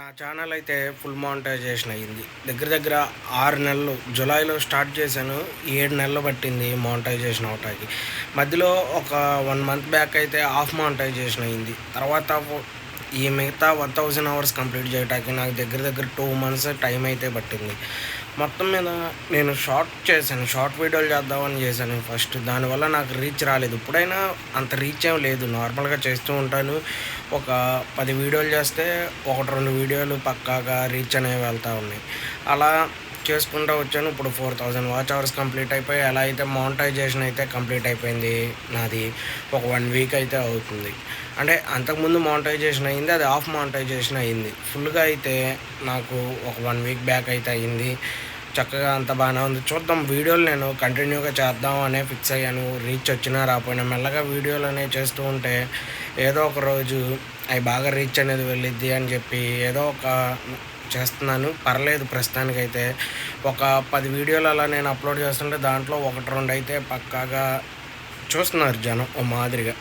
నా ఛానల్ అయితే full monetisation అయ్యింది. దగ్గర దగ్గర 6 నెలలు జులైలో స్టార్ట్ చేశాను. 7 నెలలు పట్టింది మానిటైజేషన్ అవ్వటానికి. మధ్యలో ఒక 1 మంత్ బ్యాక్ అయితే హాఫ్ మానిటైజేషన్ అయ్యింది. తర్వాత ఈ మిగతా 1000 అవర్స్ కంప్లీట్ చేయడానికి నాకు దగ్గర దగ్గర 2 మంత్స్ టైం అయితే పట్టింది. మొత్తం మీద నేను షార్ట్ వీడియోలు చేద్దామని చేశాను ఫస్ట్. దానివల్ల నాకు రీచ్ రాలేదు. ఇప్పుడైనా అంత రీచ్ ఏం లేదు. నార్మల్గా చేస్తూ ఉంటాను. ఒక 10 వీడియోలు చేస్తే 1-2 వీడియోలు పక్కాగా రీచ్ అనేవి వెళ్తూ ఉన్నాయి. అలా చేసుకుంటూ వచ్చాను. ఇప్పుడు 4000 వాచ్ అవర్స్ కంప్లీట్ అయిపోయి, ఎలా అయితే మానిటైజేషన్ అయితే కంప్లీట్ అయిపోయింది నాది. ఒక 1 వీక్ అయితే అవుతుంది. అంటే అంతకుముందు మానిటైజేషన్ అయ్యింది, అది హాఫ్ మానిటైజేషన్ అయ్యింది. ఫుల్గా అయితే నాకు ఒక 1 వీక్ బ్యాక్ అయితే అయ్యింది. చక్కగా అంత బాగానే ఉంది. చూద్దాం, వీడియోలు నేను కంటిన్యూగా చేద్దాం అనే ఫిక్స్ అయ్యాను. రీచ్ వచ్చినా రాకపోయినా మెల్లగా వీడియోలు అనేవి చేస్తూ ఉంటే ఏదో ఒక రోజు అవి బాగా రీచ్ అనేది వెళ్ళిద్ది అని చెప్పి ఏదో ఒక చేస్తున్నాను. పర్లేదు, ప్రస్తుతానికైతే ఒక 10 వీడియోలు అలా నేను అప్లోడ్ చేస్తుంటే దాంట్లో 1-2 అయితే పక్కాగా చూస్తున్నారు జనం ఓ మాదిరిగా.